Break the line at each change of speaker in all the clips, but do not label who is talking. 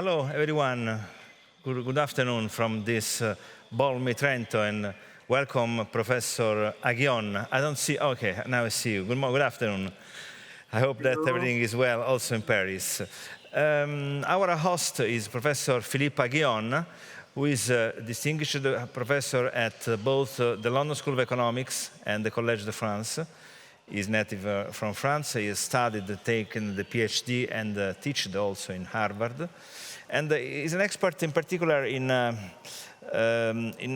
Hello, everyone. Good afternoon from this balmy Trento, and welcome, Professor Aghion. I don't see. Okay, now I see you. Good afternoon. I hope that everything is well, also in Paris. Our host is Professor Philippe Aghion, who is a distinguished professor at both the London School of Economics and the Collège de France. He's native from France. He has studied, taken the PhD, and taught also in Harvard. And he's an expert in particular in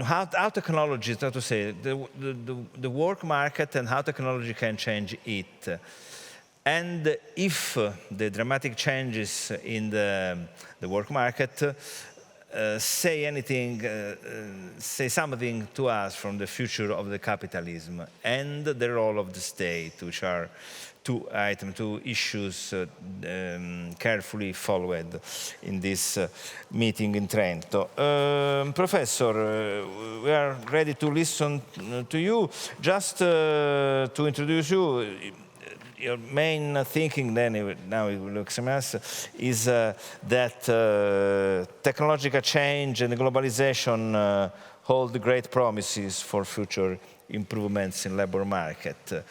how technology, how to say, the work market and how technology can change it. And if the dramatic changes in the work market say something to us from the future of the capitalism and the role of the state, which are two issues carefully followed in this meeting in Trento. Professor, we are ready to listen to you. Just to introduce you, your main thinking then, now it looks a mess, is that technological change and globalization hold great promises for future improvements in labor market.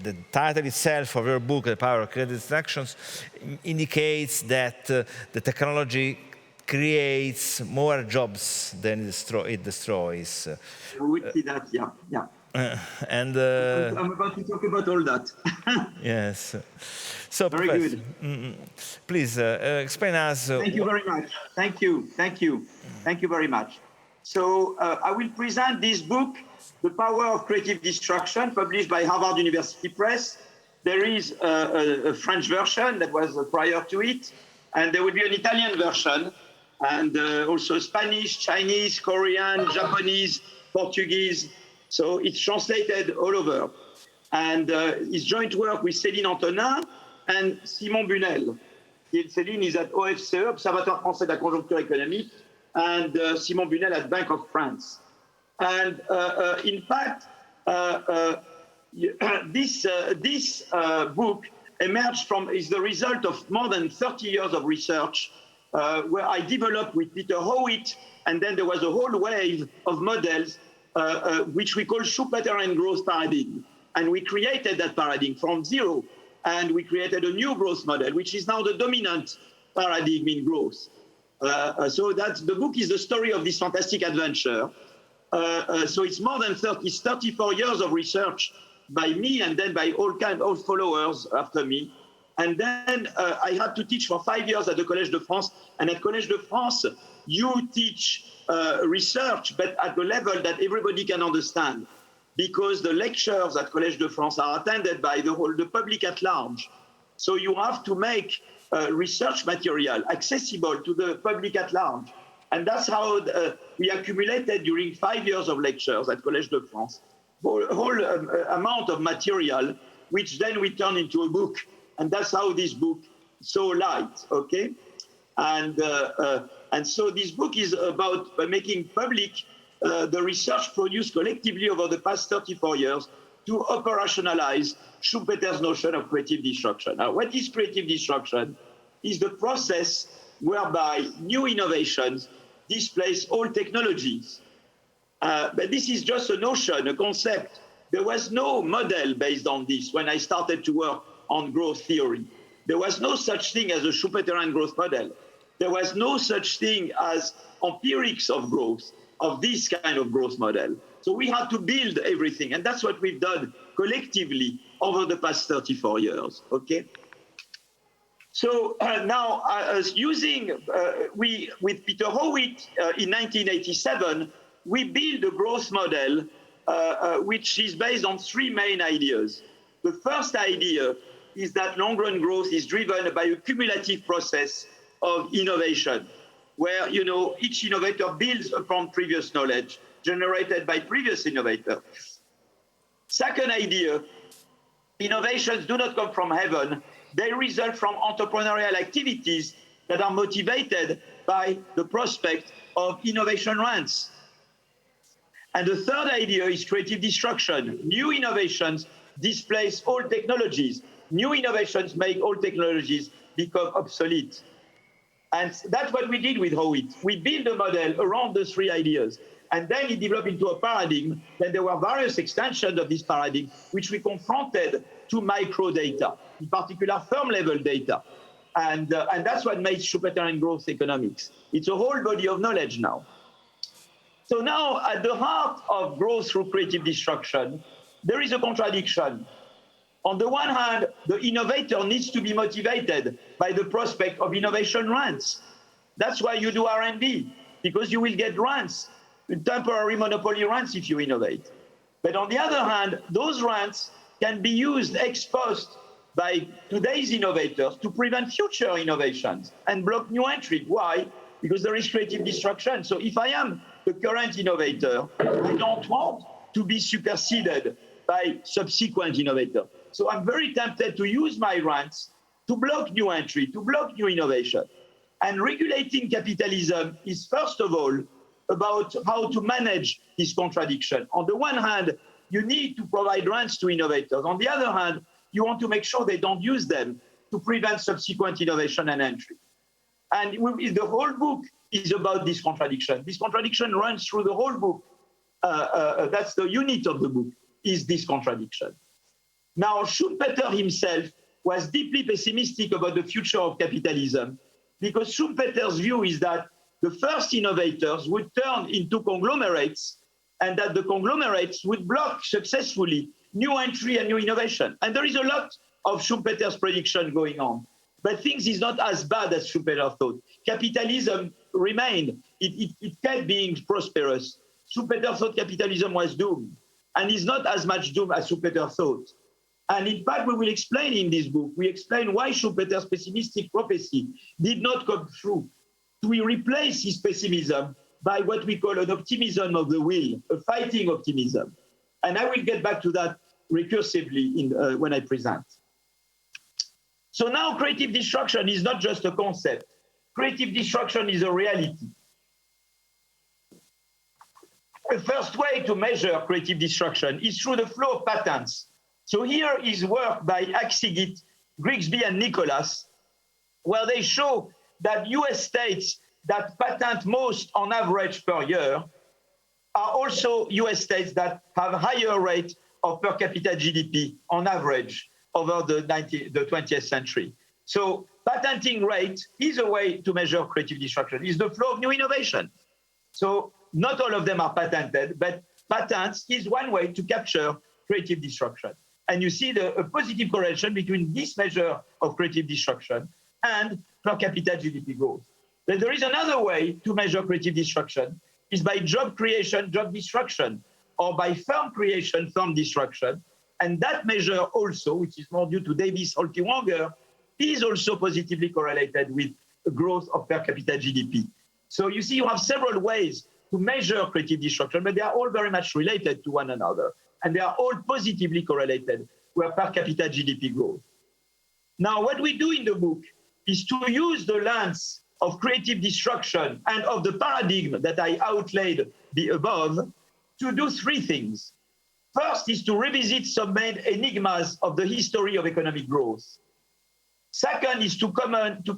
The title itself of your book, The Power of Creative Destructions, indicates that the technology creates more jobs than it destroys.
We see that, yeah.
And
I'm about to talk about all that.
Yes. So,
very good.
Please explain us.
Thank you very much. Thank you very much. So I will present this book, The Power of Creative Destruction, published by Harvard University Press. There is a French version that was prior to it, and there will be an Italian version, and also Spanish, Chinese, Korean, Japanese, Portuguese. So it's translated all over. And it's joint work with Céline Antonin and Simon Bunel. Céline is at OFCE, Observatoire Français de la Conjoncture Économique, and Simon Bunel at Bank of France. And in fact, this book emerged is the result of more than 30 years of research, where I developed with Peter Howitt, and then there was a whole wave of models which we call Schumpeter and growth paradigm. And we created that paradigm from zero, and we created a new growth model, which is now the dominant paradigm in growth. So the book is the story of this fantastic adventure. So it's more than 34 years of research by me, and then by all followers after me. And then I had to teach for 5 years at the Collège de France. And at Collège de France, you teach research, but at the level that everybody can understand, because the lectures at Collège de France are attended by the public at large. So you have to make research material accessible to the public at large. And that's how we accumulated during 5 years of lectures at Collège de France, whole amount of material, which then we turn into a book. And that's how this book is so light, okay? And so this book is about making public the research produced collectively over the past 34 years to operationalize Schumpeter's notion of creative destruction. Now, what is creative destruction? Is the process whereby new innovations displace old technologies. But this is just a notion, a concept. There was no model based on this when I started to work on growth theory. There was no such thing as a Schumpeterian growth model. There was no such thing as empirics of growth, of this kind of growth model. So we had to build everything, and that's what we've done collectively over the past 34 years, okay? So now, with Peter Howitt in 1987, we built a growth model which is based on three main ideas. The first idea is that long-run growth is driven by a cumulative process of innovation, where each innovator builds upon previous knowledge generated by previous innovators. Second idea, innovations do not come from heaven. They result from entrepreneurial activities that are motivated by the prospect of innovation rents. And the third idea is creative destruction. New innovations displace old technologies. New innovations make old technologies become obsolete. And that's what we did with Howitt. We built a model around the three ideas. And then it developed into a paradigm. Then there were various extensions of this paradigm, which we confronted to micro data, in particular firm-level data. And that's what makes Schumpeterian growth economics. It's a whole body of knowledge now. So now, at the heart of growth through creative destruction, there is a contradiction. On the one hand, the innovator needs to be motivated by the prospect of innovation rents. That's why you do R&D, because you will get rents, temporary monopoly rents if you innovate. But on the other hand, those rents can be used ex post by today's innovators to prevent future innovations and block new entry. Why? Because there is creative destruction. So if I am the current innovator, I don't want to be superseded by subsequent innovators. So I'm very tempted to use my rents to block new entry, to block new innovation. And regulating capitalism is, first of all, about how to manage this contradiction. On the one hand, you need to provide rents to innovators. On the other hand, you want to make sure they don't use them to prevent subsequent innovation and entry. And the whole book is about this contradiction. This contradiction runs through the whole book. That's the unit of the book, is this contradiction. Now, Schumpeter himself was deeply pessimistic about the future of capitalism because Schumpeter's view is that the first innovators would turn into conglomerates and that the conglomerates would block successfully new entry and new innovation. And there is a lot of Schumpeter's prediction going on. But things is not as bad as Schumpeter thought. Capitalism remained. It kept being prosperous. Schumpeter thought capitalism was doomed. And is not as much doomed as Schumpeter thought. And in fact, we will explain in this book, we explain why Schumpeter's pessimistic prophecy did not come true. We replace his pessimism by what we call an optimism of the will, a fighting optimism. And I will get back to that recursively when I present. So now creative destruction is not just a concept. Creative destruction is a reality. The first way to measure creative destruction is through the flow of patents. So here is work by Aksigit, Grigsby, and Nicholas, where they show that US states that patent most on average per year are also US states that have higher rate of per capita GDP on average over the 20th century. So patenting rate is a way to measure creative destruction, is the flow of new innovation. So not all of them are patented, but patents is one way to capture creative destruction. And you see a positive correlation between this measure of creative destruction and per capita GDP growth. But there is another way to measure creative destruction, is by job creation, job destruction, or by firm creation, firm destruction. And that measure also, which is more due to Davis, Holty-Wanger, is also positively correlated with the growth of per capita GDP. So you see, you have several ways to measure creative destruction, but they are all very much related to one another. And they are all positively correlated with per capita GDP growth. Now, what we do in the book is to use the lens of creative destruction and of the paradigm that I outlined above to do three things. First is to revisit some main enigmas of the history of economic growth. Second is to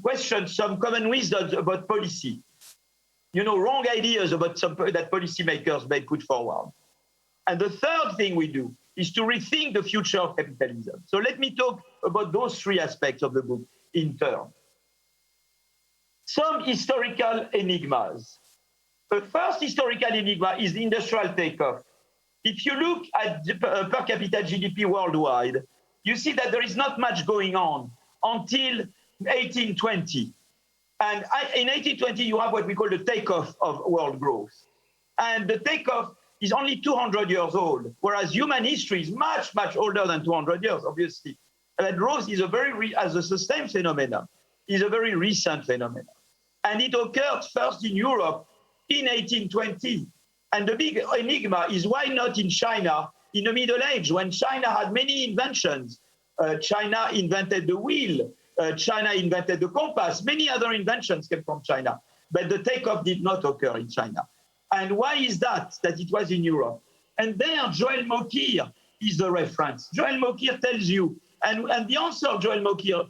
question some common wisdoms about policy. Wrong ideas about that policymakers may put forward. And the third thing we do is to rethink the future of capitalism. So let me talk about those three aspects of the book in turn. Some historical enigmas. The first historical enigma is the industrial takeoff. If you look at per capita GDP worldwide, you see that there is not much going on until 1820. And in 1820, you have what we call the takeoff of world growth. And the takeoff is only 200 years old, whereas human history is much, much older than 200 years, obviously. And growth is as a sustained phenomenon, is a very recent phenomenon. And it occurred first in Europe in 1820. And the big enigma is why not in China in the Middle Age, when China had many inventions. China invented the wheel, China invented the compass, many other inventions came from China, but the takeoff did not occur in China. And why is that it was in Europe? And there, Joel Mokyr is the reference. Joel Mokyr tells you, and the answer of Joel Mokyr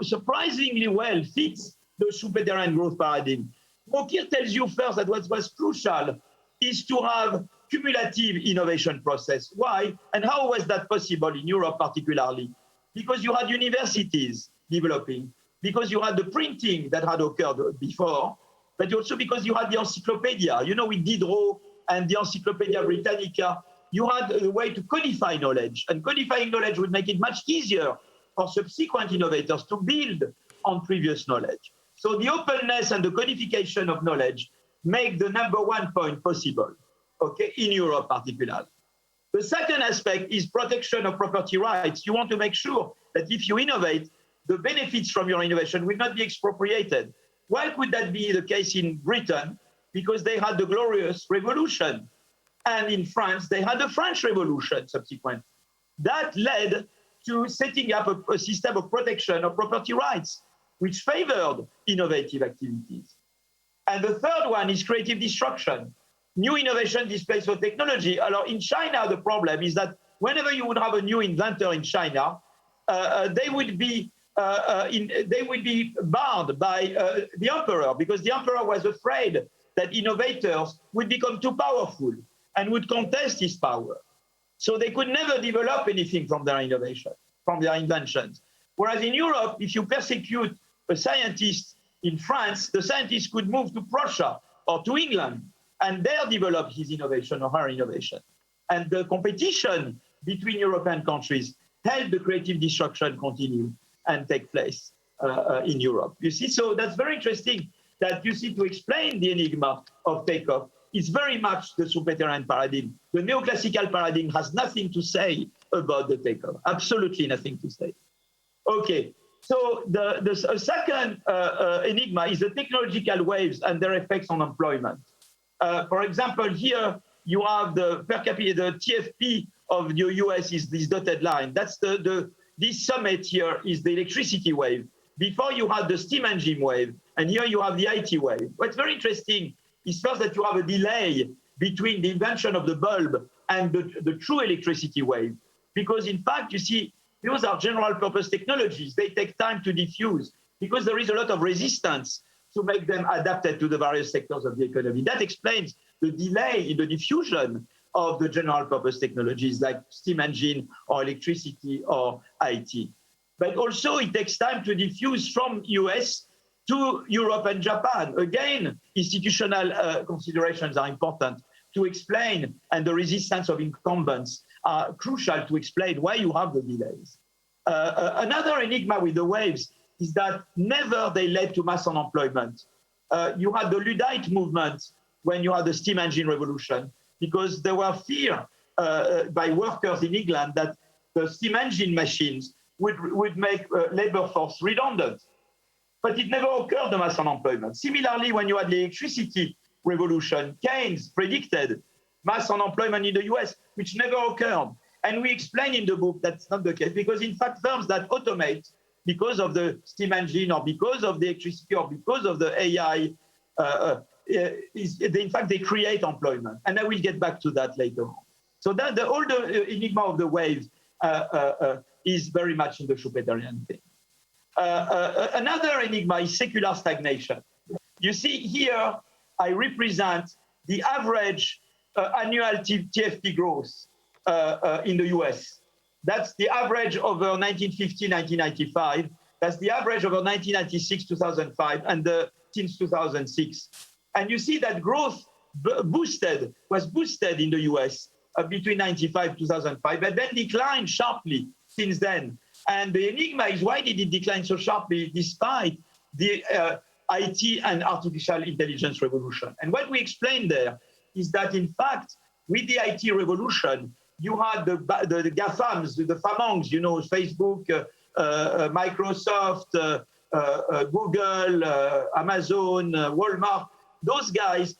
surprisingly well fits the Schumpeterian growth paradigm. Wauquiez tells you first that what was crucial is to have cumulative innovation process. Why? And how was that possible in Europe particularly? Because you had universities developing, because you had the printing that had occurred before, but also because you had the encyclopedia. With Diderot and the Encyclopedia Britannica, you had a way to codify knowledge, and codifying knowledge would make it much easier for subsequent innovators to build on previous knowledge. So the openness and the codification of knowledge make the number one point possible, okay, in Europe particularly. The second aspect is protection of property rights. You want to make sure that if you innovate, the benefits from your innovation will not be expropriated. Why could that be the case in Britain? Because they had the Glorious Revolution. And in France, they had the French Revolution subsequent. That led to setting up a system of protection of property rights, which favored innovative activities. And the third one is creative destruction. New innovation displaces for technology. In China, the problem is that whenever you would have a new inventor in China, they would be barred by the emperor, because the emperor was afraid that innovators would become too powerful and would contest his power. So they could never develop anything from their innovation, from their inventions. Whereas in Europe, if you persecute a scientist in France, the scientist could move to Prussia or to England and there develop his innovation or her innovation. And the competition between European countries helped the creative destruction continue and take place in Europe. You see, so that's very interesting that you see to explain the enigma of takeoff. It's very much the Schumpeterian paradigm. The neoclassical paradigm has nothing to say about the takeoff, absolutely nothing to say. Okay, so the second enigma is the technological waves and their effects on employment. For example, here you have the per capita, the TFP of the US is this dotted line. That's this summit here is the electricity wave. Before you had the steam engine wave, and here you have the IT wave. What's very interesting is first that you have a delay between the invention of the bulb and the true electricity wave. Because in fact, you see, those are general purpose technologies. They take time to diffuse because there is a lot of resistance to make them adapted to the various sectors of the economy. That explains the delay in the diffusion of the general purpose technologies like steam engine or electricity or IT. But also it takes time to diffuse from US to Europe and Japan. Again, institutional considerations are important to explain, and the resistance of incumbents are crucial to explain why you have the delays. Another enigma with the waves is that never they led to mass unemployment. You had the Luddite movement when you had the steam engine revolution, because there were fear by workers in England that the steam engine machines would make labor force redundant. But it never occurred, the mass unemployment. Similarly, when you had the electricity revolution, Keynes predicted mass unemployment in the US, which never occurred. And we explain in the book that's not the case, because in fact, firms that automate because of the steam engine or because of the electricity or because of the AI, in fact, they create employment. And I will get back to that later on. So that the whole enigma of the waves is very much in the Schumpeterian thing. Another enigma is secular stagnation. You see here, I represent the average annual TFP growth in the US. That's the average over 1950, 1995. That's the average over 1996, 2005, and since 2006. And you see that growth was boosted in the US between 95 2005, but then declined sharply since then. And the enigma is, why did it decline so sharply despite the IT and artificial intelligence revolution? And what we explained there is that, in fact, with the IT revolution, you had the GAFAMs, the FAMANGs, you know, Facebook, Microsoft, Google, Amazon, Walmart. Those guys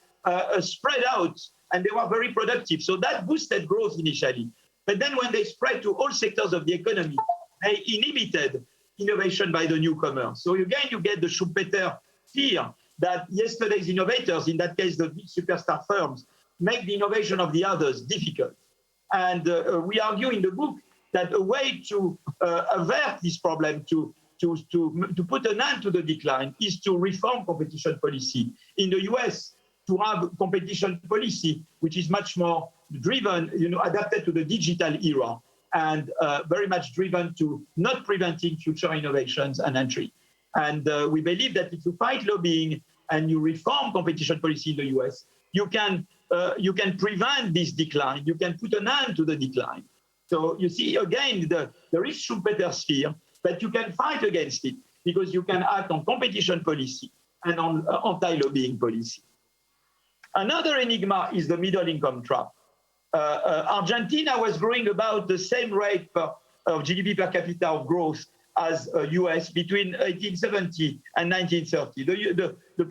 spread out, and they were very productive. So that boosted growth initially. But then when they spread to all sectors of the economy, they inhibited innovation by the newcomers. So again, you get the Schumpeter fear that yesterday's innovators, in that case the big superstar firms, make the innovation of the others difficult. And we argue in the book that a way to avert this problem, to put an end to the decline, is to reform competition policy. In the US, to have competition policy, which is much more driven, adapted to the digital era, and very much driven to not preventing future innovations and entry. And we believe that if you fight lobbying and you reform competition policy in the US, you can prevent this decline. You can put an end to the decline. So you see, again, there is Schumpeter sphere, but you can fight against it because you can act on competition policy and on anti-lobbying policy. Another enigma is the middle income trap. Argentina was growing about the same rate of GDP per capita of growth as US between 1870 and 1930. The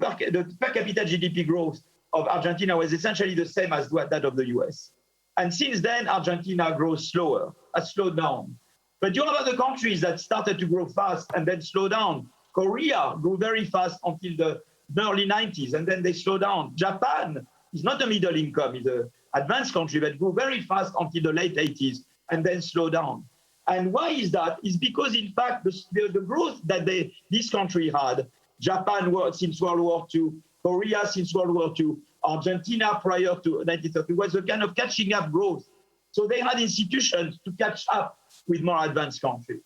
per capita GDP growth of Argentina was essentially the same as that of the US. And since then, Argentina grows slower, has slowed down. But you have other countries that started to grow fast and then slow down. Korea grew very fast until the early 90s, and then they slow down. Japan is not a middle income, it's an advanced country, but grew very fast until the late 80s, and then slow down. And why is that? It's because, in fact, the growth that this country had, Japan since World War II, Korea since World War II, Argentina prior to 1930, was a kind of catching up growth. So they had institutions to catch up with more advanced countries.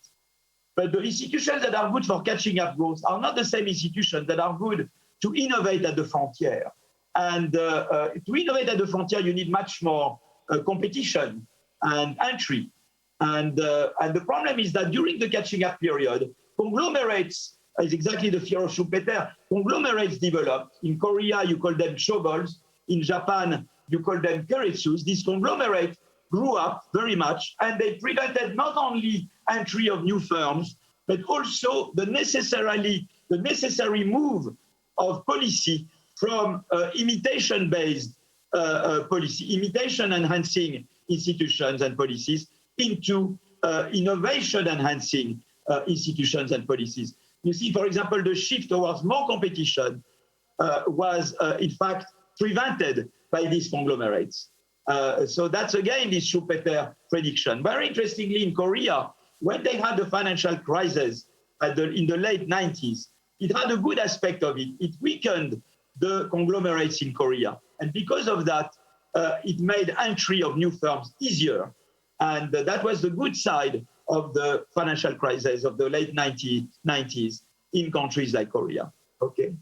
But the institutions that are good for catching up growth are not the same institutions that are good to innovate at the frontier. And to innovate at the frontier, you need much more competition and entry. And the problem is that during the catching up period, conglomerates, is exactly the fear of Schumpeter, conglomerates developed. In Korea, you call them chobals. In Japan, you call them keretsus. These conglomerates grew up very much, and they prevented not only entry of new firms, but also the necessary move of policy from imitation-based policy, imitation-enhancing institutions and policies, into innovation-enhancing institutions and policies. You see, for example, the shift towards more competition was, in fact, prevented by these conglomerates. So that's, again, this Schumpeter prediction. Very interestingly, in Korea, when they had the financial crisis in the late 90s, it had a good aspect of it. It weakened the conglomerates in Korea. And because of that, it made entry of new firms easier. And that was the good side of the financial crisis of the late 90s in countries like Korea. Okay.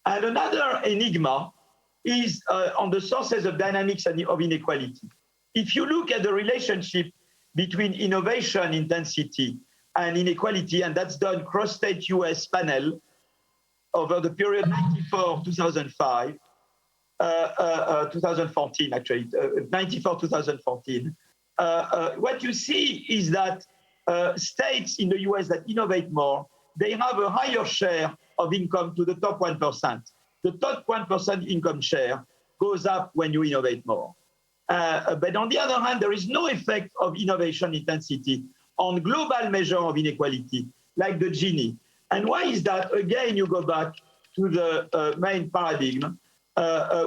And another enigma is on the sources of dynamics and of inequality. If you look at the relationship between innovation intensity and inequality, and that's done cross-state US panel over the period 94-2005, 2014 actually, 94-2014, what you see is that states in the US that innovate more, they have a higher share of income to the top 1%. The top 1% income share goes up when you innovate more. But on the other hand, there is no effect of innovation intensity on global measure of inequality, like the Gini. And why is that? Again, you go back to the main paradigm.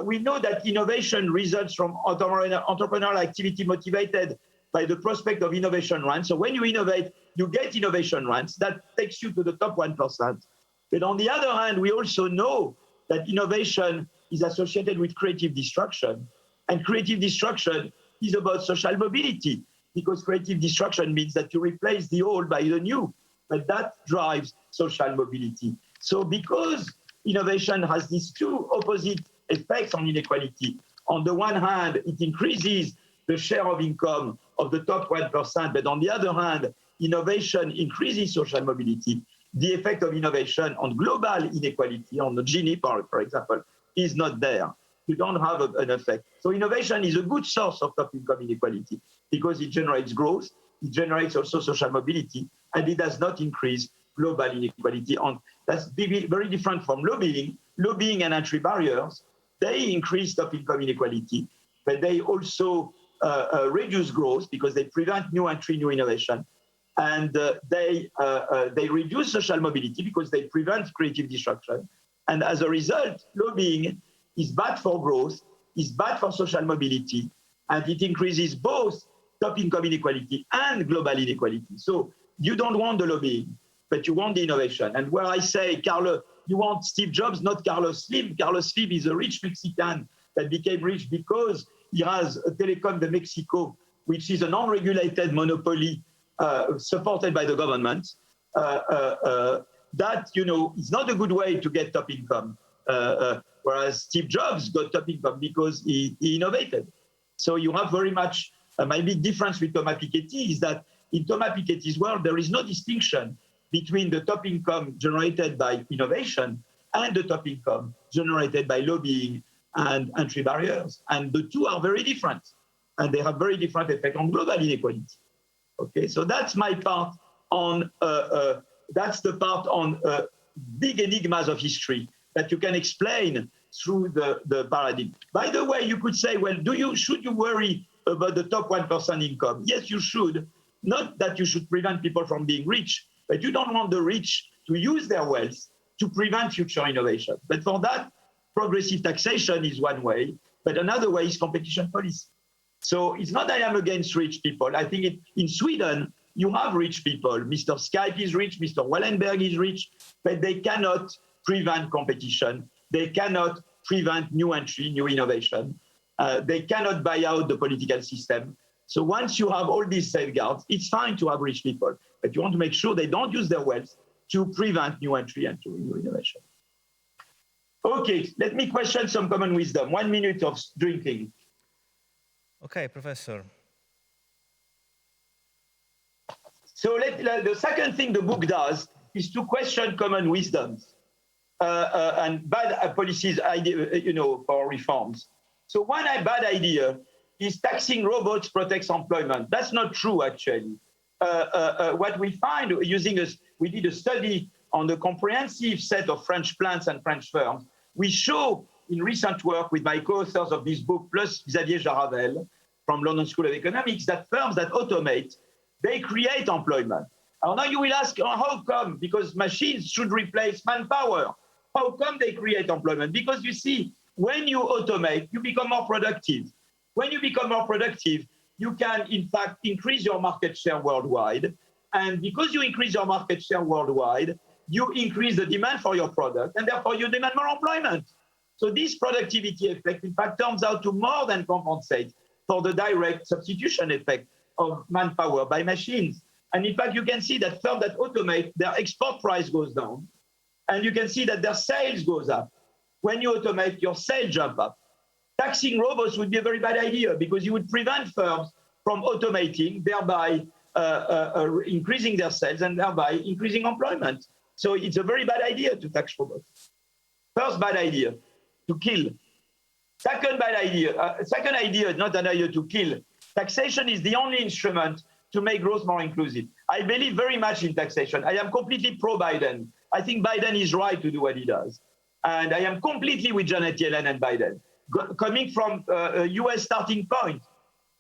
We know that innovation results from entrepreneurial activity motivated by the prospect of innovation rents. So when you innovate, you get innovation rents. That takes you to the top 1%. But on the other hand, we also know that innovation is associated with creative destruction. And creative destruction is about social mobility, because creative destruction means that you replace the old by the new, but that drives social mobility. So because innovation has these two opposite effects on inequality, on the one hand, it increases the share of income of the top 1%, but on the other hand, innovation increases social mobility. The effect of innovation on global inequality, on the Gini, for example, is not there. You don't have an effect. So innovation is a good source of top income inequality because it generates growth, it generates also social mobility, and it does not increase global inequality. That's very different from lobbying. Lobbying and entry barriers, they increase top income inequality, but they also reduce growth because they prevent new entry, new innovation. And they reduce social mobility because they prevent creative destruction. And as a result, lobbying is bad for growth, is bad for social mobility, and it increases both top income inequality and global inequality. So you don't want the lobbying, but you want the innovation. And where I say, Carlos, you want Steve Jobs, not Carlos Slim. Carlos Slim is a rich Mexican that became rich because he has a Telecom de Mexico, which is an unregulated monopoly supported by the government. That, you know, is not a good way to get top income. Whereas Steve Jobs got top income because he innovated. So you have very much, my big difference with Thomas Piketty is that in Thomas Piketty's world, there is no distinction between the top income generated by innovation and the top income generated by lobbying and entry barriers. And the two are very different. And they have very different effect on global inequality. Okay, so that's my part on, that's the part on big enigmas of history that you can explain through the paradigm. By the way, you could say, well, should you worry about the top 1% income? Yes, you should. Not that you should prevent people from being rich, but you don't want the rich to use their wealth to prevent future innovation. But for that, progressive taxation is one way, but another way is competition policy. So it's not that I am against rich people. I think in Sweden, you have rich people. Mr. Skype is rich, Mr. Wallenberg is rich, but they cannot prevent competition. They cannot prevent new entry, new innovation. They cannot buy out the political system. So once you have all these safeguards, it's fine to have rich people, but you want to make sure they don't use their wealth to prevent new entry and new innovation. Okay, let me question some common wisdom. 1 minute of drinking.
Okay, Professor.
So the second thing the book does is to question common wisdoms and bad policies, you know, for reforms. So one bad idea is taxing robots protects employment. That's not true, actually. What we find we did a study on the comprehensive set of French plants and French firms. We show in recent work with my co-authors of this book, plus Xavier Jaravel from London School of Economics, that firms that automate, they create employment. Now you will ask, how come? Because machines should replace manpower. How come they create employment? Because you see, when you automate, you become more productive. When you become more productive, you can, in fact, increase your market share worldwide. And because you increase your market share worldwide, you increase the demand for your product, and therefore you demand more employment. So this productivity effect, in fact, turns out to more than compensate for the direct substitution effect of manpower by machines. And in fact, you can see that firms that automate, their export price goes down, and you can see that their sales goes up. When you automate, your sales jump up. Taxing robots would be a very bad idea because you would prevent firms from automating, thereby increasing their sales and thereby increasing employment. So it's a very bad idea to tax robots. First bad idea, to kill. Second bad idea, second idea, not an idea to kill. Taxation is the only instrument to make growth more inclusive. I believe very much in taxation. I am completely pro-Biden. I think Biden is right to do what he does. And I am completely with Janet Yellen and Biden, coming from a US starting point.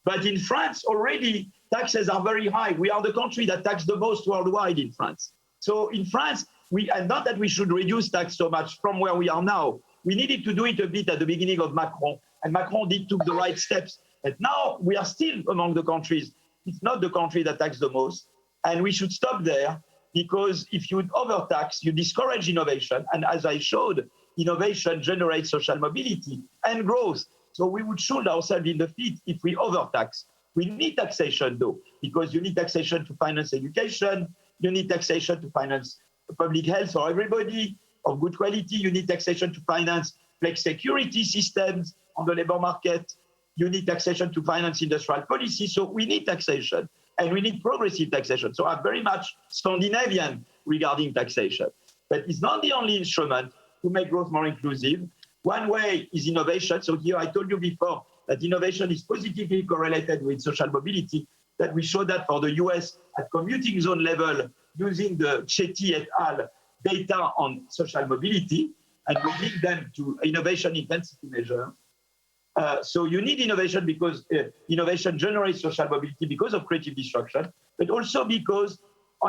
But in France, already, taxes are very high. We are the country that taxes the most worldwide in France. So in France, and not that we should reduce tax so much from where we are now. We needed to do it a bit at the beginning of Macron, and Macron took the right steps. But now we are still among the countries. It's not the country that taxes the most, and we should stop there, because if you overtax, you discourage innovation. And as I showed, innovation generates social mobility and growth. So we would shoot ourselves in the feet if we overtax. We need taxation, though, because you need taxation to finance education. You need taxation to finance public health for everybody of good quality. You need taxation to finance flex security systems on the labor market. You need taxation to finance industrial policy. So we need taxation, and we need progressive taxation. So I'm very much Scandinavian regarding taxation. But it's not the only instrument to make growth more inclusive. One way is innovation. So here I told you before that innovation is positively correlated with social mobility, that we showed that for the US at commuting zone level using the Chetty et al. Data on social mobility, and we link them to innovation intensity measure. So you need innovation because innovation generates social mobility because of creative destruction, but also because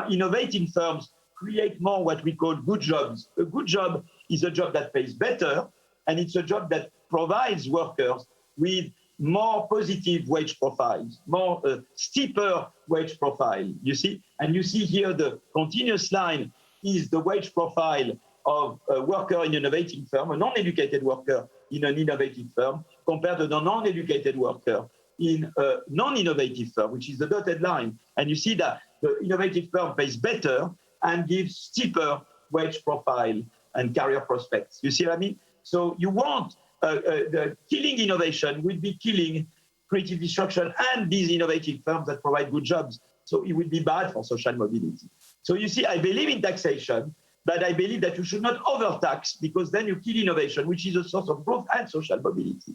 innovating firms create more what we call good jobs. A good job is a job that pays better, and it's a job that provides workers with more positive wage profiles, more steeper wage profile, you see? And you see here the continuous line is the wage profile of a worker in an innovative firm, a non-educated worker in an innovative firm, compared to the non-educated worker in a non-innovative firm, which is the dotted line. And you see that the innovative firm pays better and gives steeper wage profile and career prospects. You see what I mean? So you want the killing innovation will be killing creative destruction and these innovative firms that provide good jobs. So it will be bad for social mobility. So you see, I believe in taxation, but I believe that you should not overtax because then you kill innovation, which is a source of growth and social mobility.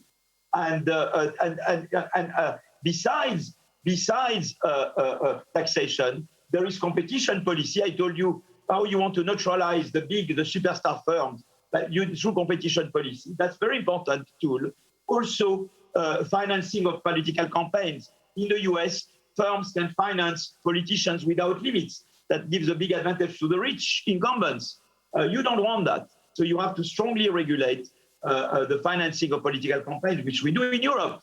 And besides taxation, there is competition policy. I told you how you want to neutralize the superstar firms through competition policy. That's very important tool. Also, financing of political campaigns. In the US, firms can finance politicians without limits. That gives a big advantage to the rich incumbents. You don't want that. So you have to strongly regulate the financing of political campaigns, which we do in Europe.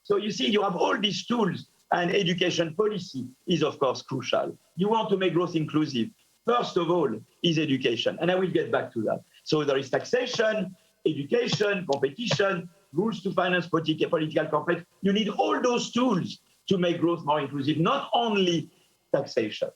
So you see, you have all these tools, and education policy is, of course, crucial. You want to make growth inclusive. First of all, is education, and I will get back to that. So there is taxation, education, competition, rules to finance political campaigns. You need all those tools to make growth more inclusive, not only taxation.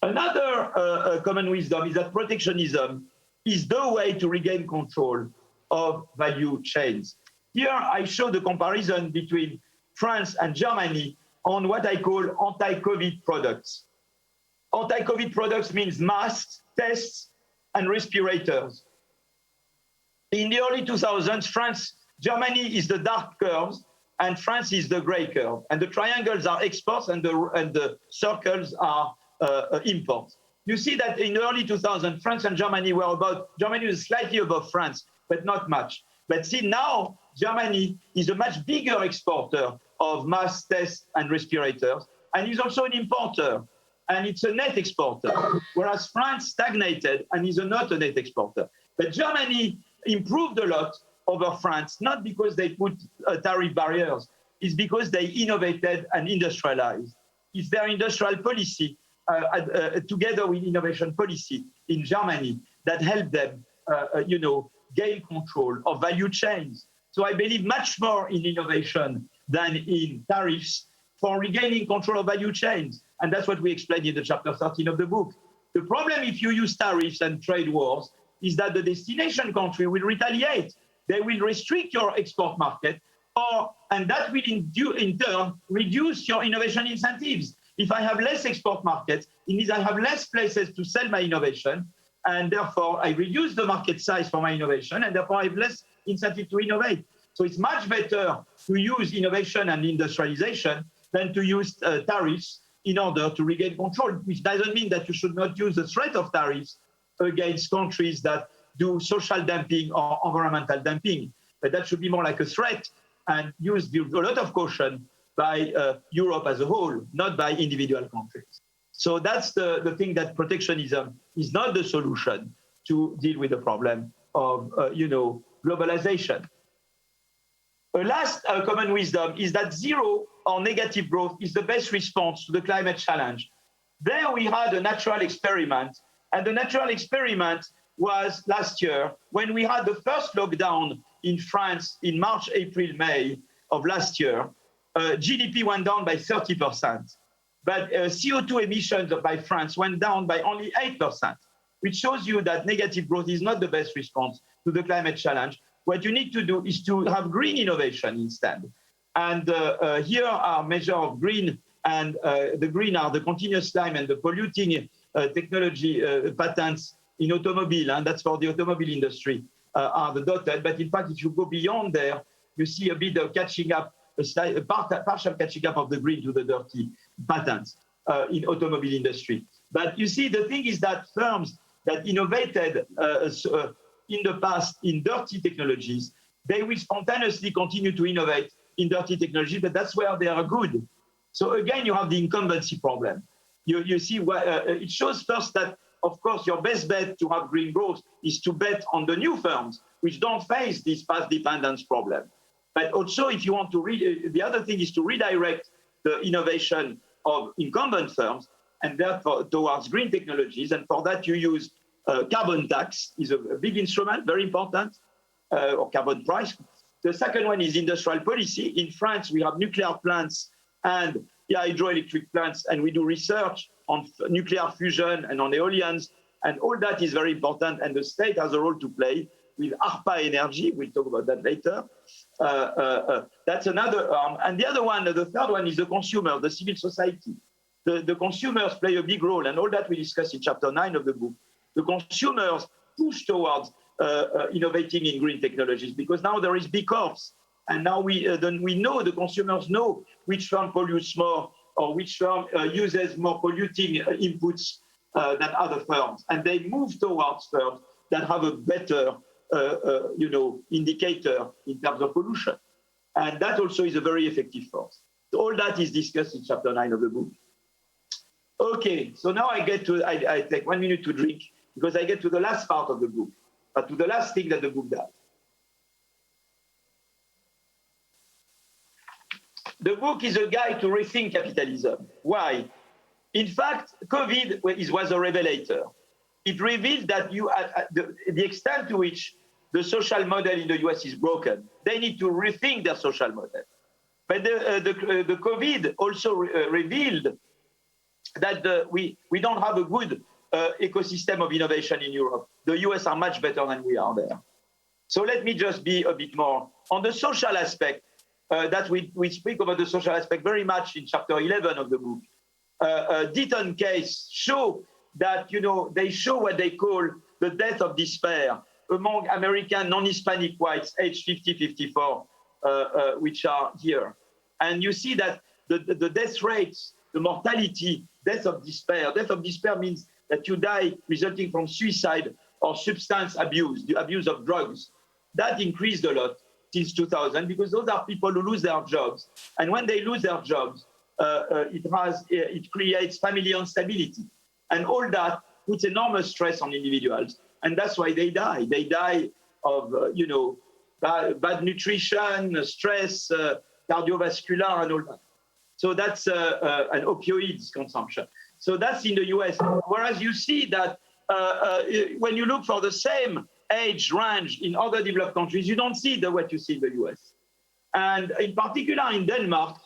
Another common wisdom is that protectionism is the way to regain control of value chains. Here I show the comparison between France and Germany on what I call anti-COVID products. Anti-COVID products means masks, tests, and respirators. In the early 2000s, Germany is the dark curves, and France is the gray curve. And the triangles are exports, and the circles are imports. You see that in early 2000, France and Germany Germany was slightly above France, but not much. But see, now Germany is a much bigger exporter of masks, tests, and respirators, and is also an importer, and it's a net exporter, whereas France stagnated and is not a net exporter. But Germany improved a lot over France, not because they put tariff barriers, it's because they innovated and industrialized. It's their industrial policy, together with innovation policy in Germany, that helped them, gain control of value chains. So I believe much more in innovation than in tariffs for regaining control of value chains. And that's what we explained in the chapter 13 of the book. The problem if you use tariffs and trade wars is that the destination country will retaliate. They will restrict your export market, and that will in turn reduce your innovation incentives. If I have less export markets, it means I have less places to sell my innovation, and therefore I reduce the market size for my innovation, and therefore I have less incentive to innovate. So it's much better to use innovation and industrialization than to use tariffs in order to regain control, which doesn't mean that you should not use the threat of tariffs against countries that do social dumping or environmental dumping. But that should be more like a threat and used with a lot of caution by Europe as a whole, not by individual countries. So that's the thing, that protectionism is not the solution to deal with the problem of globalization. A last common wisdom is that zero or negative growth is the best response to the climate challenge. There we had a natural experiment, and the natural experiment was last year when we had the first lockdown in France in March, April, May of last year. GDP went down by 30%, but CO2 emissions by France went down by only 8%, which shows you that negative growth is not the best response to the climate challenge. What you need to do is to have green innovation instead. And here are measures of green, and the green are the continuous climb and the polluting technology patents in automobile, and that's for the automobile industry, are the dotted. But in fact, if you go beyond there, you see a bit of catching up, a partial catching up of the green to the dirty patents in automobile industry. But you see, the thing is that firms that innovated in the past in dirty technologies, they will spontaneously continue to innovate in dirty technology, but that's where they are good. So again, you have the incumbency problem. You see, it shows first that, of course, your best bet to have green growth is to bet on the new firms, which don't face this past dependence problem. But also, if you want to the other thing is to redirect the innovation of incumbent firms and therefore towards green technologies. And for that, you use carbon tax is a big instrument, very important, or carbon price. The second one is industrial policy. In France, we have nuclear plants and hydroelectric plants, and we do research on nuclear fusion and on eolians, and all that is very important, and the state has a role to play with ARPA Energy. We'll talk about that later. That's another arm. And the other one, the third one is the consumer, the civil society. The consumers play a big role, and all that we discuss in chapter 9 of the book. The consumers push towards innovating in green technologies because now there is B Corps, and now we know, the consumers know which firm pollutes more or which firm uses more polluting inputs than other firms, and they move towards firms that have a better indicator in terms of pollution. And that also is a very effective force. So all that is discussed in chapter 9 of the book. Okay, so now I take 1 minute to drink because I get to the last part of the book, to the last thing that the book does. The book is a guide to rethink capitalism. Why? In fact, COVID was a revelator. It revealed that the extent to which the social model in the US is broken, they need to rethink their social model. But the COVID also revealed that we don't have a good ecosystem of innovation in Europe. The US are much better than we are there. So let me just be a bit more on the social aspect. That we speak about the social aspect very much in chapter 11 of the book. Deaton case show that, they show what they call the death of despair among American non-Hispanic whites aged 50, 54, which are here. And you see that the death rates, the mortality, death of despair means that you die resulting from suicide or substance abuse, the abuse of drugs. That increased a lot since 2000 because those are people who lose their jobs. And when they lose their jobs, it creates family instability. And all that puts enormous stress on individuals. And that's why they die. They die of, bad nutrition, stress, cardiovascular, and all that. So that's an opioids consumption. So that's in the US. Whereas you see that when you look for the same age range in other developed countries, you don't see what you see in the US. And in particular in Denmark,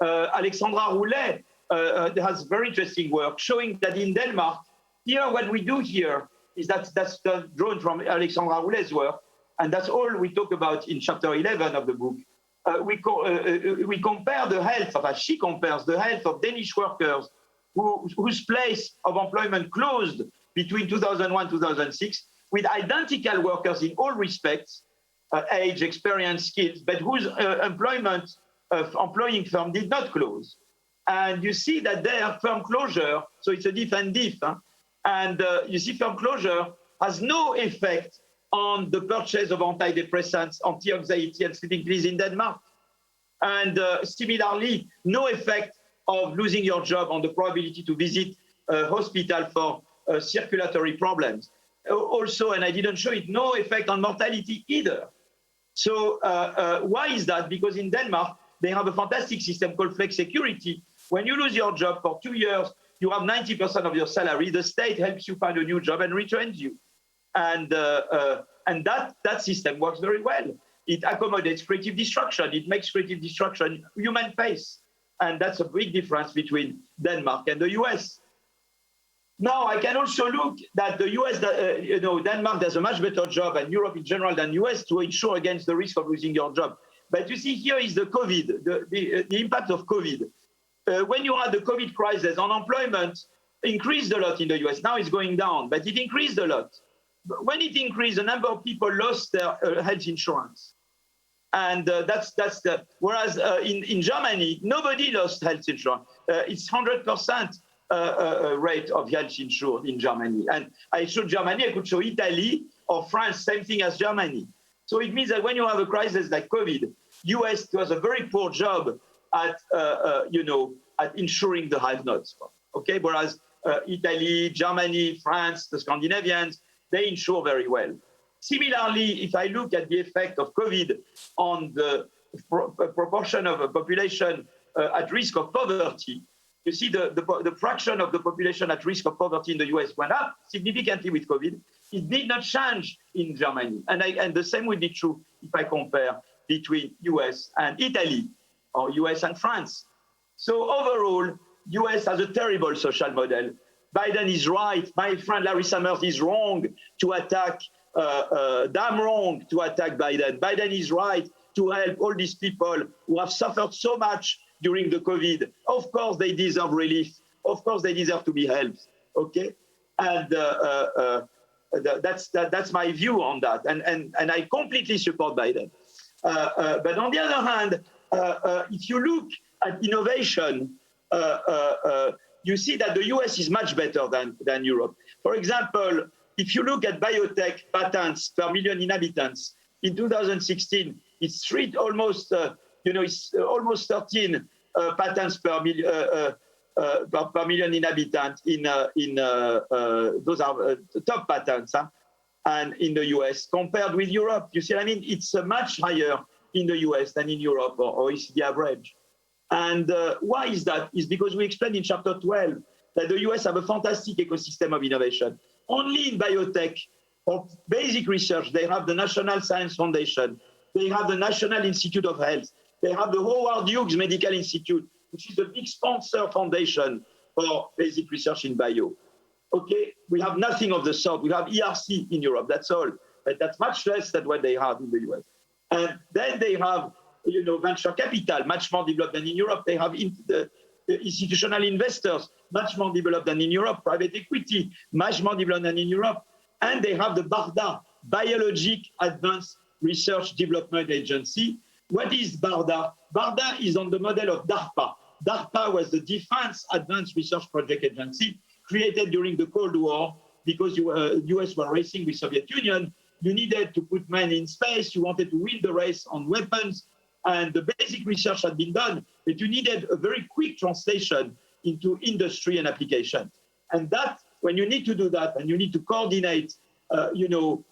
Alexandra Roulet has very interesting work showing that in Denmark, here what we do here is that's drawn from Alexandra Roulet's work, and that's all we talk about in chapter 11 of the book. We compare the health, she compares the health of Danish workers whose place of employment closed between 2001 and 2006 with identical workers in all respects, age, experience, skills, but whose employing firm did not close. And you see that their firm closure, so it's a diff and diff, and you see firm closure has no effect on the purchase of antidepressants, anti-anxiety and sleeping pills in Denmark. And similarly, no effect of losing your job on the probability to visit a hospital for circulatory problems. Also, and I didn't show it, no effect on mortality either. So why is that? Because in Denmark, they have a fantastic system called flex security. When you lose your job for 2 years, you have 90% of your salary. The state helps you find a new job and retrains you. And that system works very well. It accommodates creative destruction. It makes creative destruction human pace. And that's a big difference between Denmark and the US. Now, I can also look that the US, Denmark does a much better job, and Europe in general than US, to insure against the risk of losing your job. But you see, here is the COVID, the impact of COVID. When you had the COVID crisis, unemployment increased a lot in the US. Now it's going down, but it increased a lot. But when it increased, a number of people lost their health insurance. And whereas in Germany, nobody lost health insurance. It's 100% rate of health insured in Germany. And I showed Germany, I could show Italy or France, same thing as Germany. So it means that when you have a crisis like COVID, US does a very poor job at insuring the have-nots. Okay, whereas Italy, Germany, France, the Scandinavians, they insure very well. Similarly, if I look at the effect of COVID on the proportion of a population at risk of poverty, you see the fraction of the population at risk of poverty in the US went up significantly with COVID. It did not change in Germany. And the same would be true if I compare between US and Italy or US and France. So overall, US has a terrible social model. Biden is right. My friend Larry Summers is wrong to attack, damn wrong to attack Biden. Biden is right to help all these people who have suffered so much during the COVID. Of course, they deserve relief. Of course, they deserve to be helped. Okay, and that's my view on that. And I completely support Biden. But on the other hand, if you look at innovation, you see that the US is much better than Europe. For example, if you look at biotech patents per million inhabitants, in 2016, it's almost 13 patents per million inhabitants. Those are top patents, and in the US compared with Europe. You see what I mean? It's much higher in the US than in Europe or OECD average. And why is that? It's because we explained in chapter 12 that the US have a fantastic ecosystem of innovation. Only in biotech or basic research, they have the National Science Foundation, they have the National Institute of Health, they have the Howard Hughes Medical Institute, which is a big sponsor foundation for basic research in bio. Okay, we have nothing of the sort. We have ERC in Europe, that's all. But that's much less than what they have in the US. And then they have, venture capital, much more developed than in Europe. They have the institutional investors, much more developed than in Europe. Private equity, much more developed than in Europe. And they have the BARDA, Biologic Advanced Research Development Agency. What is BARDA? BARDA is on the model of DARPA. DARPA was the Defense Advanced Research Project Agency created during the Cold War because US were racing with Soviet Union. You needed to put men in space. You wanted to win the race on weapons. And the basic research had been done, but you needed a very quick translation into industry and application. And that, when you need to do that, and you need to coordinate,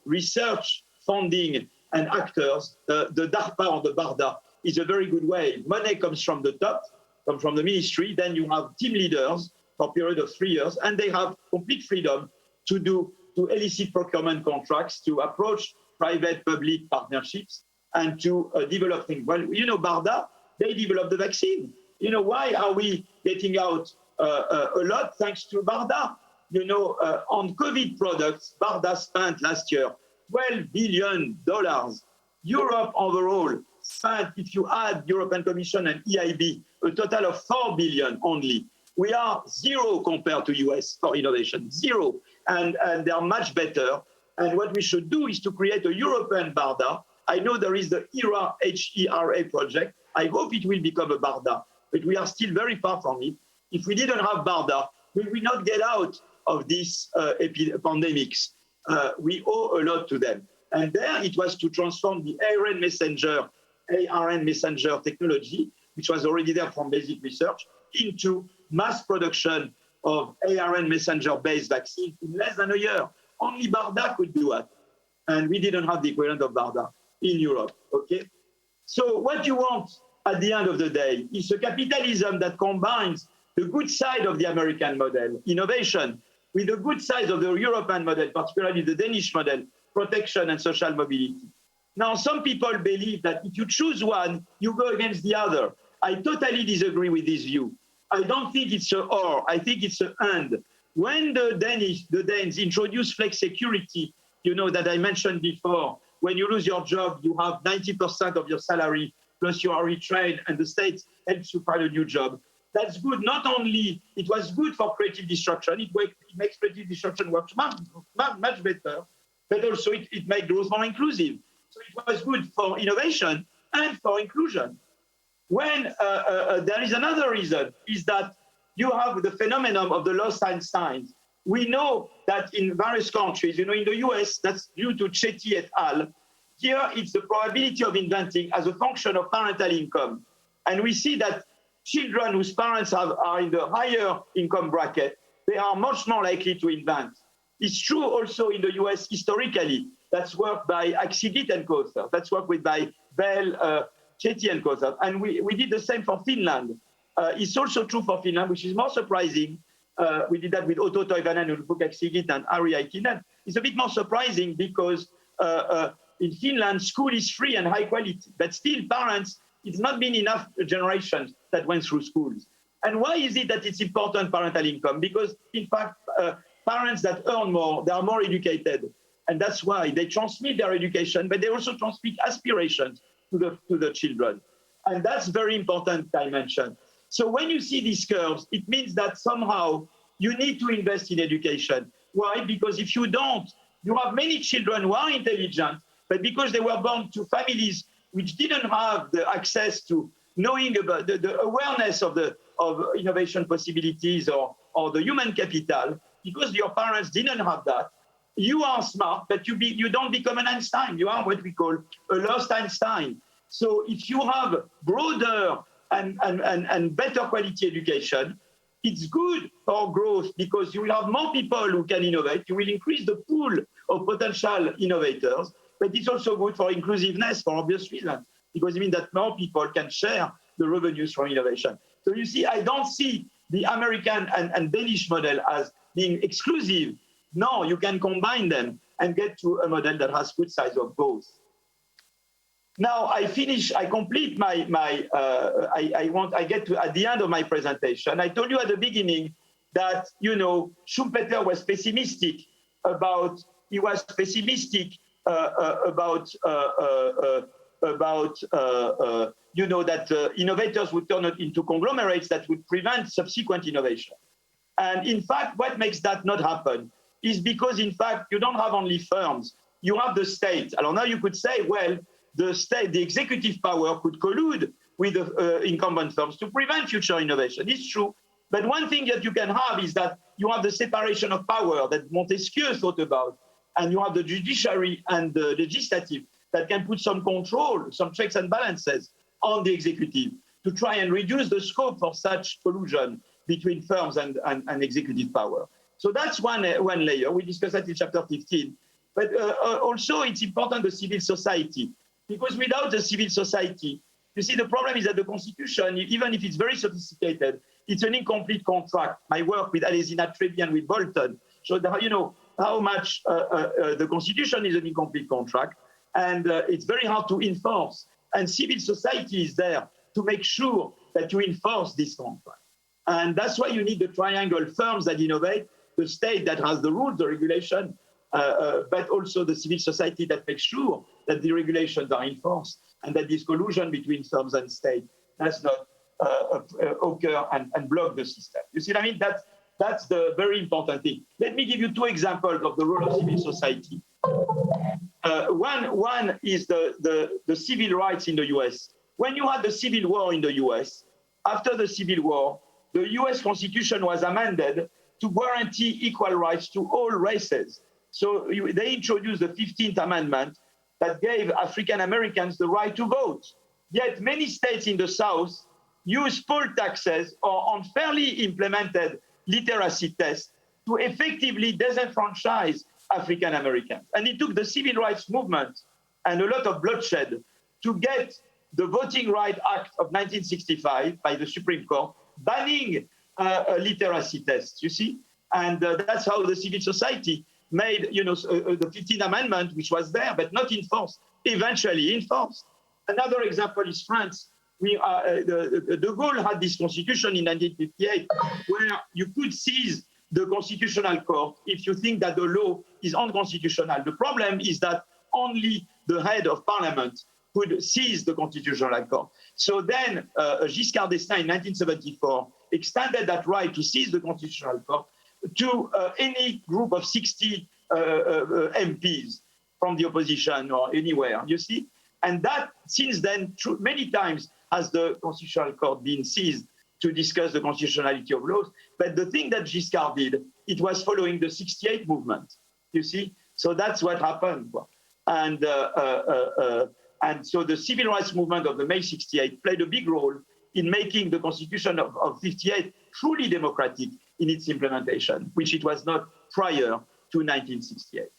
research, funding, and actors, the DARPA or the BARDA is a very good way. Money comes from the top, comes from the ministry. Then you have team leaders for a period of 3 years, and they have complete freedom to elicit procurement contracts, to approach private-public partnerships, and to develop things. Well, BARDA, they developed the vaccine. Why are we getting out a lot thanks to BARDA? On COVID products, BARDA spent last year $12 billion. Europe overall spent, if you add European Commission and EIB, a total of $4 billion only. We are zero compared to US for innovation, zero. And they are much better. And what we should do is to create a European BARDA. I know there is the HERA, H-E-R-A project. I hope it will become a BARDA, but we are still very far from it. If we didn't have BARDA, we will not get out of these pandemics. We owe a lot to them. And there it was to transform the ARN messenger technology, which was already there from basic research, into mass production of ARN messenger-based vaccines in less than a year. Only BARDA could do it. And we didn't have the equivalent of BARDA in Europe, okay? So what you want at the end of the day is a capitalism that combines the good side of the American model, innovation, with the good side of the European model, particularly the Danish model, protection and social mobility. Now, some people believe that if you choose one, you go against the other. I totally disagree with this view. I don't think it's a or, I think it's an and. When the Danes introduced flex security, that I mentioned before, when you lose your job, you have 90% of your salary, plus you are retrained, and the state helps you find a new job. That's good. Not only, it was good for creative destruction, it makes creative destruction work much better, but also it makes growth more inclusive. So it was good for innovation and for inclusion. When there is another reason, is that you have the phenomenon of the lost Einstein. We know that in various countries, in the US, that's due to Chetty et al. Here, it's the probability of inventing as a function of parental income. And we see that children whose parents are in the higher income bracket, they are much more likely to invent. It's true also in the US historically. That's work by Axigit and co-authors. That's work by Bell, Chetty and co-authors. And we did the same for Finland. It's also true for Finland, which is more surprising. We did that with Otto Toivonen, Ulfo Kaksigit, and Ari Aikinen. It's a bit more surprising because in Finland, school is free and high quality, but still parents, it's not been enough generations that went through schools. And why is it that it's important, parental income? Because in fact, parents that earn more, they are more educated. And that's why they transmit their education, but they also transmit aspirations to the children. And that's very important dimension. So when you see these curves, it means that somehow you need to invest in education. Why? Because if you don't, you have many children who are intelligent, but because they were born to families which didn't have the access to knowing about the awareness of innovation possibilities or the human capital, because your parents didn't have that, you are smart, but you don't become an Einstein. You are what we call a lost Einstein. So if you have broader and better quality education, it's good for growth because you will have more people who can innovate. You will increase the pool of potential innovators, but it's also good for inclusiveness for obvious reasons, because it means that more people can share the revenues from innovation. So you see, I don't see the American and Danish model as being exclusive. No, you can combine them and get to a model that has good size of both. Now I complete I get to at the end of my presentation. I told you at the beginning that, Schumpeter was pessimistic about that innovators would turn into conglomerates that would prevent subsequent innovation. And in fact, what makes that not happen is because, in fact, you don't have only firms, you have the state. Alors now you could say, well, the state, the executive power could collude with the incumbent firms to prevent future innovation. It's true. But one thing that you can have is that you have the separation of power that Montesquieu thought about, and you have the judiciary and the legislative that can put some control, some checks and balances on the executive to try and reduce the scope for such collusion between firms and executive power. So that's one layer. We discussed that in chapter 15. But also it's important the civil society, because without the civil society, you see, the problem is that the Constitution, even if it's very sophisticated, it's an incomplete contract. My work with Alesina Trebi and with Bolton showed how much the Constitution is an incomplete contract, and it's very hard to enforce. And civil society is there to make sure that you enforce this contract. And that's why you need the triangle: firms that innovate, the state that has the rules, the regulation, but also the civil society that makes sure that the regulations are enforced and that this collusion between firms and state does not occur and block the system. You see what I mean? That's the very important thing. Let me give you two examples of the role of civil society. One is the civil rights in the US. When you had the Civil War in the US, after the Civil War, the US Constitution was amended to guarantee equal rights to all races. So they introduced the 15th Amendment that gave African Americans the right to vote. Yet many states in the South use poll taxes or unfairly implemented literacy tests to effectively disenfranchise African Americans. And it took the Civil Rights Movement and a lot of bloodshed to get the Voting Rights Act of 1965 by the Supreme Court banning literacy tests, you see? And that's how the civil society made, the 15th Amendment, which was there, but not enforced, eventually enforced. Another example is France. De Gaulle had this constitution in 1958 where you could seize the constitutional court if you think that the law is unconstitutional. The problem is that only the head of parliament could seize the constitutional court. So then Giscard d'Estaing in 1974 extended that right to seize the constitutional court to any group of 60 MPs from the opposition or anywhere, you see? And that, since then, many times has the constitutional court been seized to discuss the constitutionality of laws. But the thing that Giscard did, it was following the 68 movement, you see? So that's what happened. And so the civil rights movement of the May 68 played a big role in making the constitution of 58 truly democratic in its implementation, which it was not prior to 1968.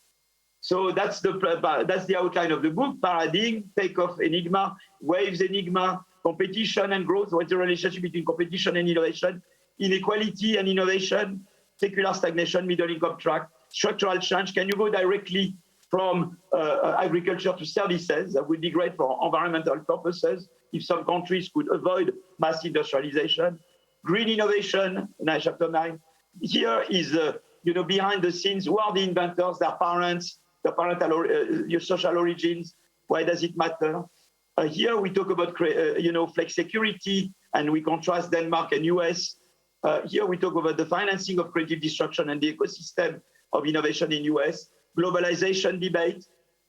So that's the outline of the book: paradigm, takeoff, enigma, waves, enigma, competition and growth. What's the relationship between competition and innovation? Inequality and innovation, secular stagnation, middle income track, structural change. Can you go directly from agriculture to services? That would be great for environmental purposes if some countries could avoid mass industrialization. Green innovation, chapter 9. Here is, behind the scenes, who are the inventors, their parents, their parental, your social origins, why does it matter? Here we talk about, flex security, and we contrast Denmark and US. Here we talk about the financing of creative destruction and the ecosystem of innovation in US, globalization debate,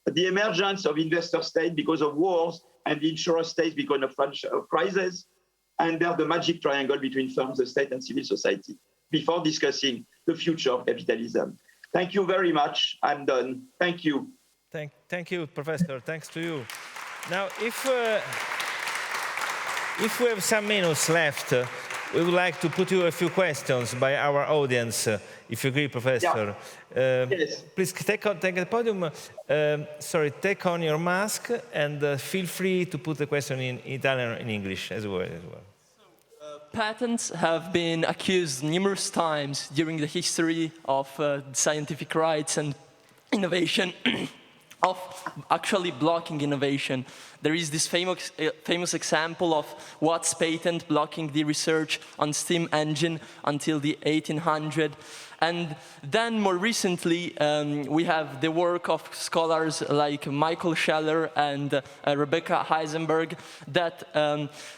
the emergence of investor state because of wars, and the insurer state because of financial crisis, and there's the magic triangle between firms, the state, and civil society, before discussing the future of capitalism. Thank you very much. I'm done. Thank you.
Thank you, Professor. Thanks to you. Now, if we have some minutes left, we would like to put you a few questions by our audience, if you agree, Professor.
Yeah. Yes.
Please take the podium. Take on your mask and feel free to put the question in Italian or in English as well.
Patents have been accused numerous times during the history of scientific rights and innovation of actually blocking innovation. There is this famous example of Watt's patent blocking the research on steam engine until the 1800s. And then more recently, we have the work of scholars like Michael Scheller and Rebecca Heisenberg that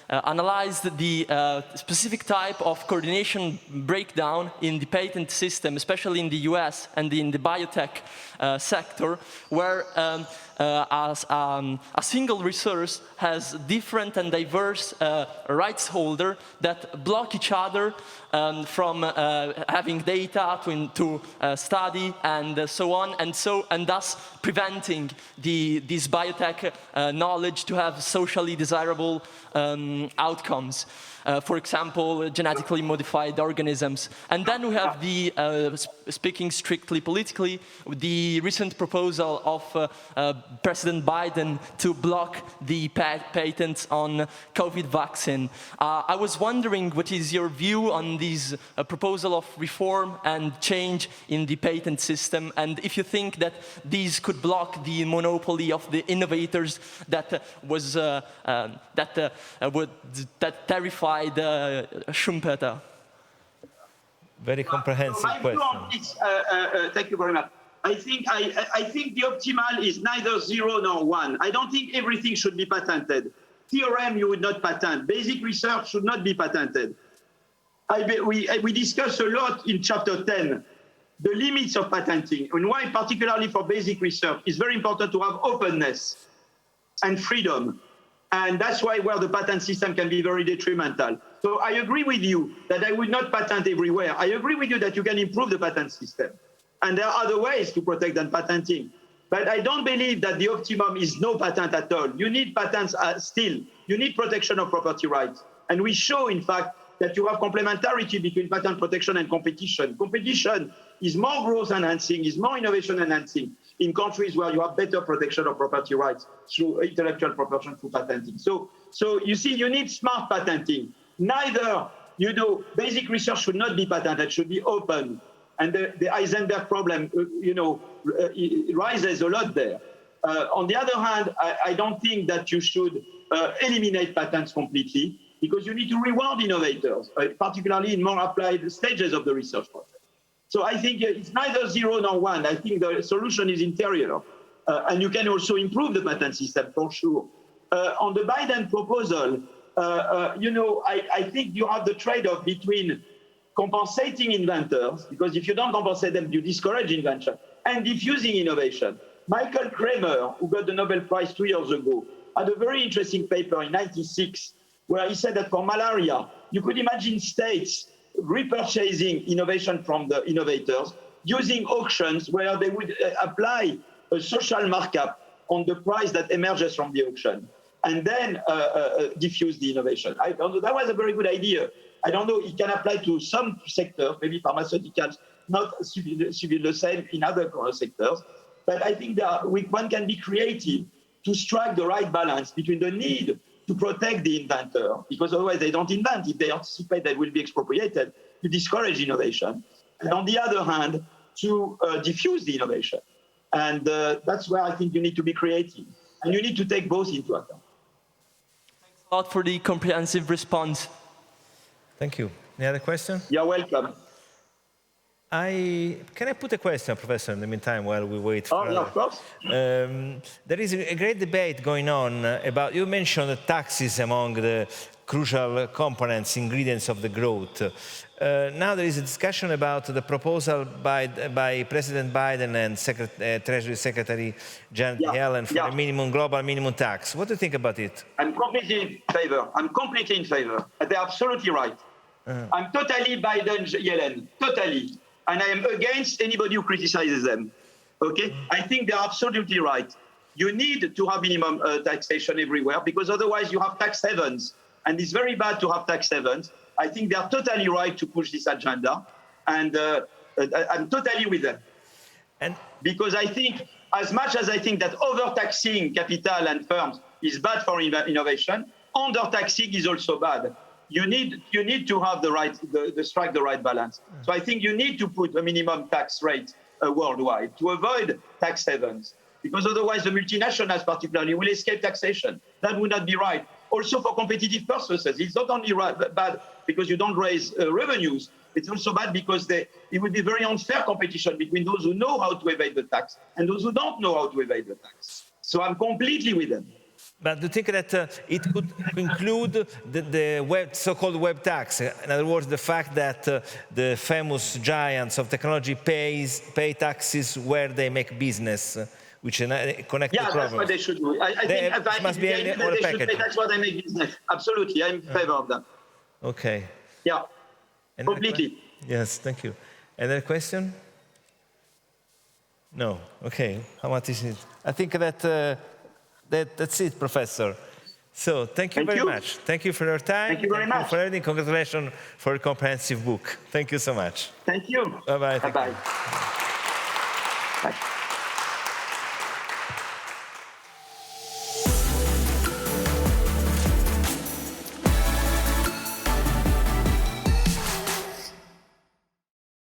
analyzed the specific type of coordination breakdown in the patent system, especially in the US and in the biotech sector, where a single resource has different and diverse rights holders that block each other from having data to study and so on, and thus preventing this biotech knowledge to have socially desirable outcomes. For example, genetically modified organisms. And then we have the, speaking strictly politically, the recent proposal of President Biden to block the patents on COVID vaccine. I was wondering, what is your view on this proposal of reform and change in the patent system, and if you think that these could block the monopoly of the innovators that terrified Schumpeter?
Very comprehensive question.
Thank you very much. I think the optimal is neither 0 nor 1. I don't think everything should be patented. Theorem you would not patent. Basic research should not be patented. We discussed a lot in chapter 10 the limits of patenting, and why particularly for basic research it's very important to have openness and freedom. And that's why where the patent system can be very detrimental. So I agree with you that I would not patent everywhere. I agree with you that you can improve the patent system. And there are other ways to protect than patenting. But I don't believe that the optimum is no patent at all. You need patents still. You need protection of property rights. And we show, in fact, that you have complementarity between patent protection and competition. Competition is more growth enhancing, is more innovation enhancing in countries where you have better protection of property rights through intellectual property through patenting. So you see, you need smart patenting. Neither, basic research should not be patented, should be open. And the Heisenberg problem, rises a lot there. On the other hand, I don't think that you should eliminate patents completely, because you need to reward innovators, particularly in more applied stages of the research process. So I think it's neither 0 nor 1. I think the solution is interior. And you can also improve the patent system for sure. On the Biden proposal, I think you have the trade-off between compensating inventors, because if you don't compensate them, you discourage invention, and diffusing innovation. Michael Kramer, who got the Nobel Prize 2 years ago, had a very interesting paper in 1996, where he said that for malaria, you could imagine states repurchasing innovation from the innovators using auctions where they would apply a social markup on the price that emerges from the auction, and then diffuse the innovation. I don't know, that was a very good idea. I don't know, it can apply to some sectors, maybe pharmaceuticals, not the same in other sectors. But I think that one can be creative to strike the right balance between the need to protect the inventor, because otherwise they don't invent. If they anticipate they will be expropriated, to discourage innovation. And on the other hand, to diffuse the innovation. And that's where I think you need to be creative. And you need to take both into account.
Thanks a lot for the comprehensive response.
Thank you. Any other question?
You're welcome.
Can I put a question, Professor, in the meantime, while we wait for...
Oh, yeah, of course.
There is a great debate going on about, you mentioned the taxes among the crucial components, ingredients of the growth. Now there is a discussion about the proposal by President Biden and Treasury Secretary Janet Yellen for a global minimum tax. What do you think about it?
I'm completely in favor. They're absolutely right. I'm totally Biden-Yellen, totally. And I am against anybody who criticizes them. Okay? I think they're absolutely right. You need to have minimum taxation everywhere, because otherwise you have tax havens. And it's very bad to have tax havens. I think they are totally right to push this agenda. And I'm totally with them. Because I think, as much as I think that overtaxing capital and firms is bad for innovation, undertaxing is also bad. You need to have strike the right balance. So I think you need to put a minimum tax rate worldwide to avoid tax havens, because otherwise the multinationals particularly will escape taxation. That would not be right. Also for competitive purposes, it's not only bad because you don't raise revenues, it's also bad because it would be very unfair competition between those who know how to evade the tax and those who don't know how to evade the tax. So I'm completely with them.
But do you think that it could include the so-called web tax? In other words, the fact that the famous giants of technology pay taxes where they make business, which connect the problems.
That's what they should do. I think they should pay tax where they make business. Absolutely, I'm in favor of that.
Okay.
Yeah, completely.
Yes, thank you. Another question? No. Okay. How much is it? I think that... That's it, Professor. So thank you very much. Thank you for your time.
Thank you very much.
For everything. Congratulations for a comprehensive book. Thank you so much.
Thank you.
Bye-bye.
Bye-bye. Bye.